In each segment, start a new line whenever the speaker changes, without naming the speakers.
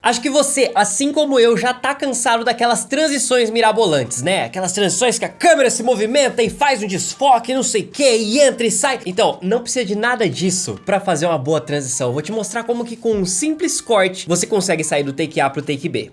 Acho que você, assim como eu, já tá cansado daquelas transições mirabolantes, né? Aquelas transições que a câmera se movimenta e faz um desfoque, não sei o que, e entra e sai. Então, não precisa de nada disso pra fazer uma boa transição. Eu vou te mostrar como que com um simples corte você consegue sair do take A pro take B.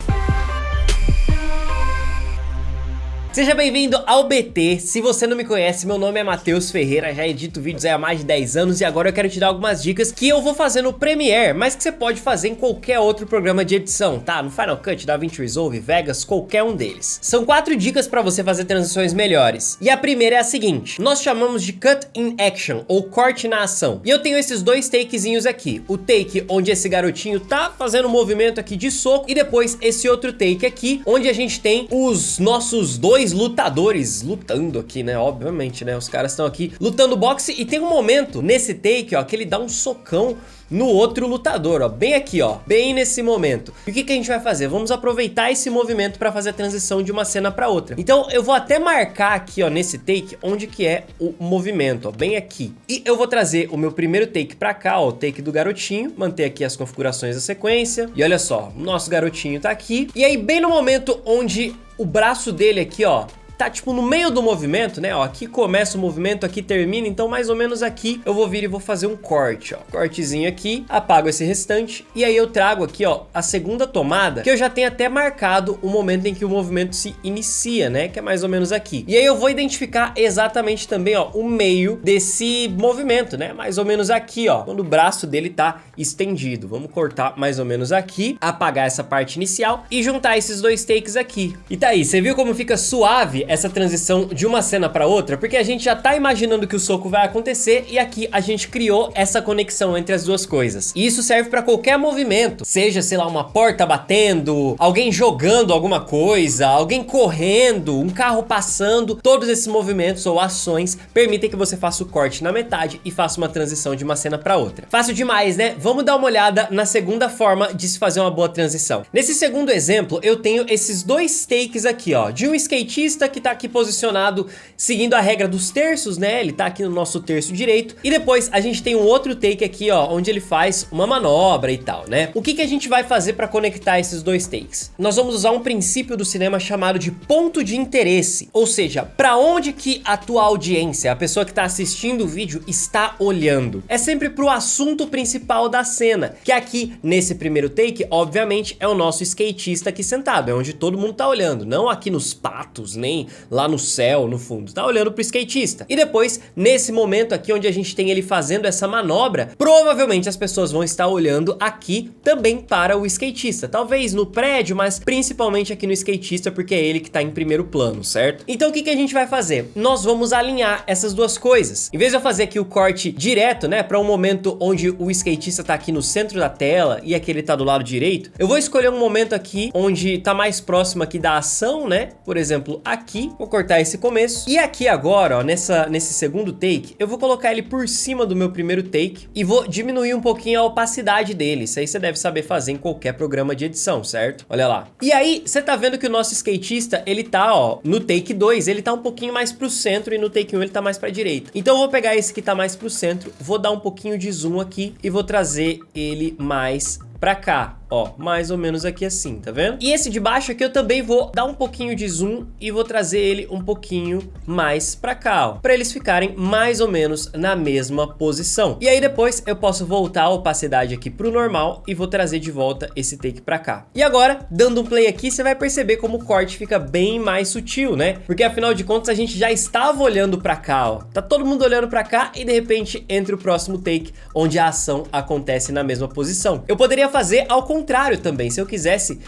Seja bem-vindo ao BT. Se você não me conhece, meu nome é Matheus Ferreira, já edito vídeos há mais de 10 anos e agora eu quero te dar algumas dicas que eu vou fazer no Premiere, mas que você pode fazer em qualquer outro programa de edição, tá? No Final Cut, DaVinci Resolve, Vegas, qualquer um deles. São 4 dicas pra você fazer transições melhores. E a primeira é a seguinte: nós chamamos de Cut in Action, ou corte na ação. E eu tenho esses dois takezinhos aqui. O take onde esse garotinho tá fazendo um movimento aqui de soco, e depois esse outro take aqui, onde a gente tem os nossos dois lutadores lutando aqui, né? Obviamente, né? Os caras estão aqui lutando boxe e tem um momento nesse take, ó, que ele dá um socão no outro lutador, ó, bem aqui, ó, bem nesse momento. E o que que a gente vai fazer? Vamos aproveitar esse movimento para fazer a transição de uma cena para outra. Então eu vou até marcar aqui, ó, nesse take, onde que é o movimento, ó, bem aqui. E eu vou trazer o meu primeiro take para cá, ó, o take do garotinho, manter aqui as configurações da sequência. E olha só, o nosso garotinho tá aqui. E aí bem no momento onde o braço dele aqui, ó, tá tipo no meio do movimento, né, ó, aqui começa o movimento, aqui termina, então mais ou menos aqui eu vou vir e vou fazer um corte, ó, cortezinho aqui, apago esse restante, e aí eu trago aqui, ó, a segunda tomada, que eu já tenho até marcado o momento em que o movimento se inicia, né, que é mais ou menos aqui. E aí eu vou identificar exatamente também, ó, o meio desse movimento, né, mais ou menos aqui, ó, quando o braço dele tá estendido. Vamos cortar mais ou menos aqui, apagar essa parte inicial e juntar esses dois takes aqui. E tá aí, você viu como fica suave essa transição de uma cena para outra? Porque a gente já tá imaginando que o soco vai acontecer e aqui a gente criou essa conexão entre as duas coisas. E isso serve para qualquer movimento, seja, sei lá, uma porta batendo, alguém jogando alguma coisa, alguém correndo, um carro passando. Todos esses movimentos ou ações permitem que você faça o corte na metade e faça uma transição de uma cena para outra. Fácil demais, né? Vamos dar uma olhada na segunda forma de se fazer uma boa transição. Nesse segundo exemplo, eu tenho esses dois takes aqui, ó, de um skatista que tá aqui posicionado seguindo a regra dos terços, né? Ele tá aqui no nosso terço direito. E depois a gente tem um outro take aqui, ó, onde ele faz uma manobra e tal, né? O que que a gente vai fazer para conectar esses dois takes? Nós vamos usar um princípio do cinema chamado de ponto de interesse, ou seja, para onde que a tua audiência, a pessoa que tá assistindo o vídeo, está olhando. É sempre pro assunto principal da cena, que aqui nesse primeiro take, obviamente, é o nosso skatista aqui sentado, é onde todo mundo tá olhando, não aqui nos patos, nem lá no céu, no fundo, tá olhando pro skatista. E depois, nesse momento aqui onde a gente tem ele fazendo essa manobra, provavelmente as pessoas vão estar olhando aqui também para o skatista, talvez no prédio, mas principalmente aqui no skatista, porque é ele que tá em primeiro plano, certo? Então o que que a gente vai fazer? Nós vamos alinhar essas duas coisas. Em vez de eu fazer aqui o corte direto, né, para um momento onde o skatista tá aqui no centro da tela e aqui ele tá do lado direito, eu vou escolher um momento aqui onde tá mais próximo aqui da ação, né? Por exemplo, aqui, vou cortar esse começo. E aqui agora, ó, nesse segundo take, eu vou colocar ele por cima do meu primeiro take e vou diminuir um pouquinho a opacidade dele. Isso aí você deve saber fazer em qualquer programa de edição, certo? Olha lá. E aí, você tá vendo que o nosso skatista, ele tá, ó, no take 2, ele tá um pouquinho mais pro centro e no take 1 ele tá mais pra direita. Então eu vou pegar esse que tá mais pro centro, vou dar um pouquinho de zoom aqui e vou trazer ele mais pra cá, ó, mais ou menos aqui assim, tá vendo? E esse de baixo aqui eu também vou dar um pouquinho de zoom e vou trazer ele um pouquinho mais pra cá, ó, pra eles ficarem mais ou menos na mesma posição. E aí depois eu posso voltar a opacidade aqui pro normal e vou trazer de volta esse take pra cá. E agora, dando um play aqui, você vai perceber como o corte fica bem mais sutil, né? Porque afinal de contas a gente já estava olhando pra cá, ó, tá todo mundo olhando pra cá e de repente entra o próximo take, onde a ação acontece na mesma posição. Eu poderia fazer ao contrário também, se eu quisesse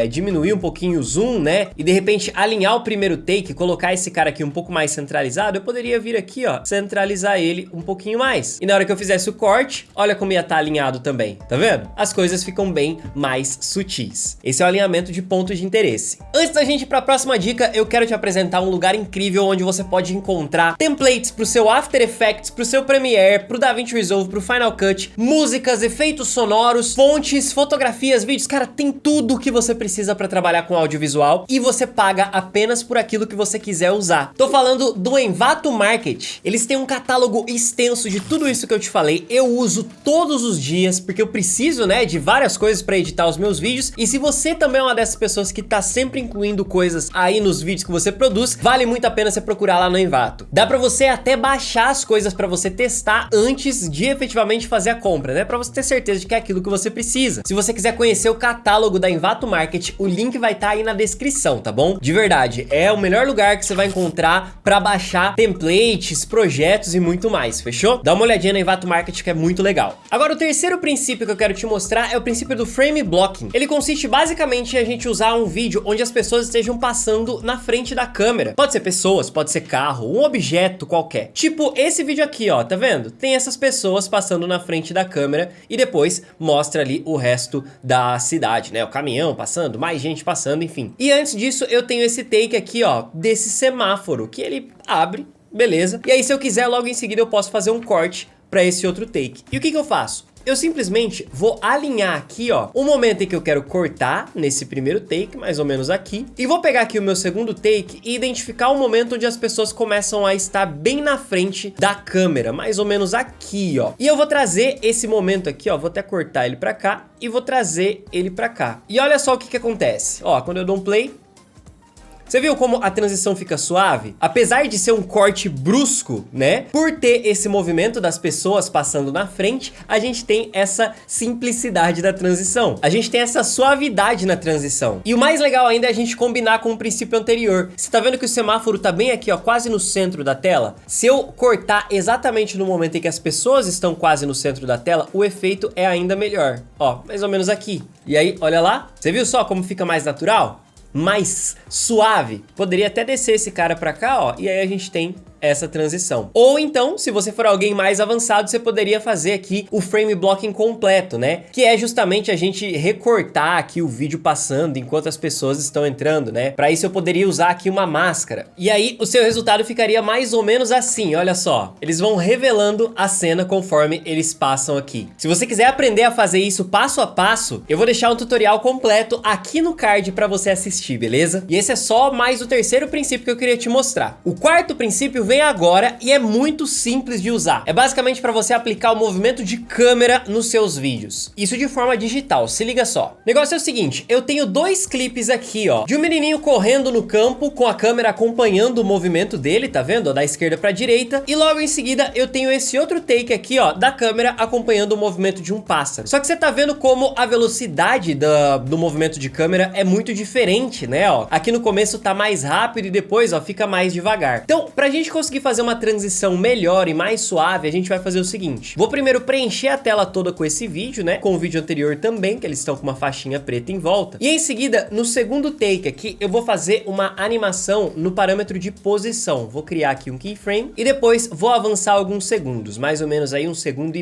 diminuir um pouquinho o zoom, né, e de repente alinhar o primeiro take, colocar esse cara aqui um pouco mais centralizado, eu poderia vir aqui, ó, centralizar ele um pouquinho mais. E na hora que eu fizesse o corte, olha como ia estar alinhado também, tá vendo? As coisas ficam bem mais sutis. Esse é o alinhamento de pontos de interesse. Antes da gente ir para a próxima dica, eu quero te apresentar um lugar incrível onde você pode encontrar templates pro seu After Effects, pro seu Premiere, pro DaVinci Resolve, pro Final Cut, músicas, efeitos sonoros, fontes, clipes, fotografias, vídeos, cara, tem tudo que você precisa pra trabalhar com audiovisual e você paga apenas por aquilo que você quiser usar. Tô falando do Envato Market. Eles têm um catálogo extenso de tudo isso que eu te falei. Eu uso todos os dias porque eu preciso, né, de várias coisas pra editar os meus vídeos. E se você também é uma dessas pessoas que tá sempre incluindo coisas aí nos vídeos que você produz, vale muito a pena você procurar lá no Envato. Dá pra você até baixar as coisas pra você testar antes de efetivamente fazer a compra, né? Pra você ter certeza de que é aquilo que você precisa. Se você quiser conhecer o catálogo da Envato Market, o link vai estar aí na descrição, tá bom? De verdade, é o melhor lugar que você vai encontrar pra baixar templates, projetos e muito mais, fechou? Dá uma olhadinha na Envato Market que é muito legal. Agora, o terceiro princípio que eu quero te mostrar é o princípio do frame blocking. Ele consiste basicamente em a gente usar um vídeo onde as pessoas estejam passando na frente da câmera. Pode ser pessoas, pode ser carro, um objeto qualquer. Tipo esse vídeo aqui, ó, tá vendo? Tem essas pessoas passando na frente da câmera e depois mostra ali o resto da cidade, né? O caminhão passando, mais gente passando, enfim. E antes disso, eu tenho esse take aqui, ó, desse semáforo, que ele abre, beleza? E aí, se eu quiser, logo em seguida eu posso fazer um corte pra esse outro take. E o que que eu faço? Eu simplesmente vou alinhar aqui, ó, o momento em que eu quero cortar nesse primeiro take, mais ou menos aqui, e vou pegar aqui o meu segundo take e identificar o momento onde as pessoas começam a estar bem na frente da câmera, mais ou menos aqui, ó. E eu vou trazer esse momento aqui, ó, vou até cortar ele pra cá e vou trazer ele pra cá. E olha só o que que acontece. Ó, quando eu dou um play, você viu como a transição fica suave? Apesar de ser um corte brusco, né? Por ter esse movimento das pessoas passando na frente, a gente tem essa simplicidade da transição. A gente tem essa suavidade na transição. E o mais legal ainda é a gente combinar com o princípio anterior. Você tá vendo que o semáforo tá bem aqui, ó, quase no centro da tela? Se eu cortar exatamente no momento em que as pessoas estão quase no centro da tela, o efeito é ainda melhor. Ó, mais ou menos aqui. E aí, olha lá. Você viu só como fica mais natural? Mais suave. Poderia até descer esse cara pra cá, ó, e aí a gente tem essa transição. Ou então, se você for alguém mais avançado, você poderia fazer aqui o frame blocking completo, né? Que é justamente a gente recortar aqui o vídeo passando enquanto as pessoas estão entrando, né? Para isso eu poderia usar aqui uma máscara. E aí o seu resultado ficaria mais ou menos assim, olha só. Eles vão revelando a cena conforme eles passam aqui. Se você quiser aprender a fazer isso passo a passo, eu vou deixar um tutorial completo aqui no card para você assistir, beleza? E esse é só mais o terceiro princípio que eu queria te mostrar. O quarto princípio vem agora e é muito simples de usar. É basicamente para você aplicar o movimento de câmera nos seus vídeos. Isso de forma digital, se liga só. O negócio é o seguinte, eu tenho dois clipes aqui, ó, de um menininho correndo no campo com a câmera acompanhando o movimento dele, tá vendo? Ó, da esquerda pra direita. E logo em seguida eu tenho esse outro take aqui, ó, da câmera acompanhando o movimento de um pássaro. Só que você tá vendo como a velocidade do movimento de câmera é muito diferente, né, ó. Aqui no começo tá mais rápido e depois, ó, fica mais devagar. Então, pra gente conseguir fazer uma transição melhor e mais suave, a gente vai fazer o seguinte. Vou primeiro preencher a tela toda com esse vídeo, né? Com o vídeo anterior também, que eles estão com uma faixinha preta em volta. E em seguida, no segundo take aqui, eu vou fazer uma animação no parâmetro de posição. Vou criar aqui um keyframe e depois vou avançar alguns segundos, mais ou menos aí 1,5 segundos,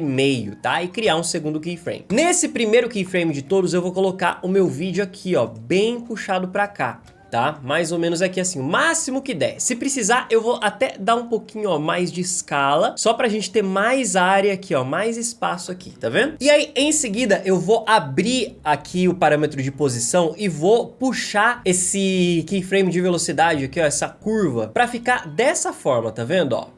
tá? E criar um segundo keyframe. Nesse primeiro keyframe de todos, eu vou colocar o meu vídeo aqui, ó, bem puxado pra cá. Tá? Mais ou menos aqui assim, o máximo que der. Se precisar, eu vou até dar um pouquinho, ó, mais de escala, só pra gente ter mais área aqui, ó, mais espaço aqui, tá vendo? E aí, em seguida, eu vou abrir aqui o parâmetro de posição e vou puxar esse keyframe de velocidade aqui, ó, essa curva, pra ficar dessa forma, tá vendo, ó?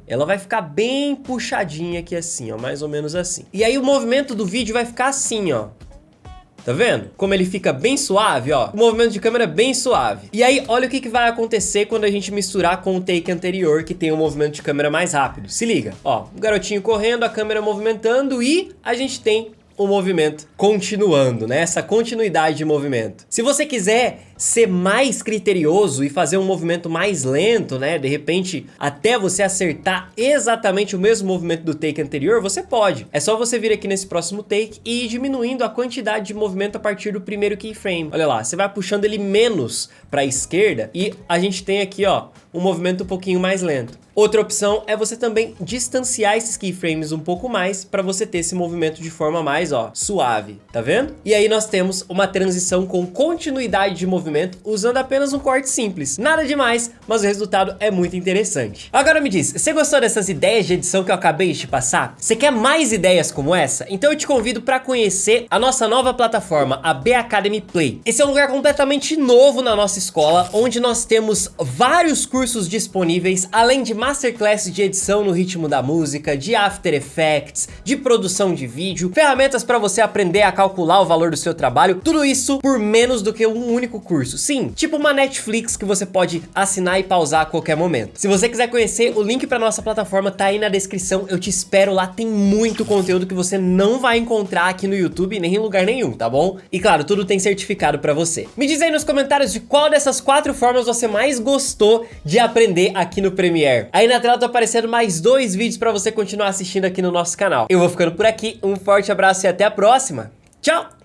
Ela vai ficar bem puxadinha aqui assim, ó, mais ou menos assim. E aí o movimento do vídeo vai ficar assim, ó. Tá vendo? Como ele fica bem suave, ó. O movimento de câmera é bem suave. E aí, olha o que vai acontecer quando a gente misturar com o take anterior, que tem um movimento de câmera mais rápido. Se liga, ó. O garotinho correndo, a câmera movimentando e a gente tem o movimento continuando, né? Essa continuidade de movimento. Se você quiser ser mais criterioso e fazer um movimento mais lento, né? De repente, até você acertar exatamente o mesmo movimento do take anterior, você pode. É só você vir aqui nesse próximo take e ir diminuindo a quantidade de movimento a partir do primeiro keyframe. Olha lá, você vai puxando ele menos para a esquerda e a gente tem aqui, ó, um movimento um pouquinho mais lento. Outra opção é você também distanciar esses keyframes um pouco mais para você ter esse movimento de forma mais, ó, suave, tá vendo? E aí nós temos uma transição com continuidade de movimento usando apenas um corte simples. Nada demais, mas o resultado é muito interessante. Agora me diz, você gostou dessas ideias de edição que eu acabei de te passar? Você quer mais ideias como essa? Então eu te convido para conhecer a nossa nova plataforma, a Bacademy Play. Esse é um lugar completamente novo na nossa escola, onde nós temos vários cursos disponíveis, além de masterclasses de edição no ritmo da música, de After Effects, de produção de vídeo, ferramentas para você aprender a calcular o valor do seu trabalho, tudo isso por menos do que um único curso. Sim, tipo uma Netflix que você pode assinar e pausar a qualquer momento. Se você quiser conhecer, o link para nossa plataforma tá aí na descrição, eu te espero lá, tem muito conteúdo que você não vai encontrar aqui no YouTube nem em lugar nenhum, tá bom? E claro, tudo tem certificado para você. Me diz aí nos comentários de qual dessas 4 formas você mais gostou de aprender aqui no Premiere. Aí na tela tá aparecendo mais 2 vídeos para você continuar assistindo aqui no nosso canal. Eu vou ficando por aqui, um forte abraço e até a próxima. Tchau!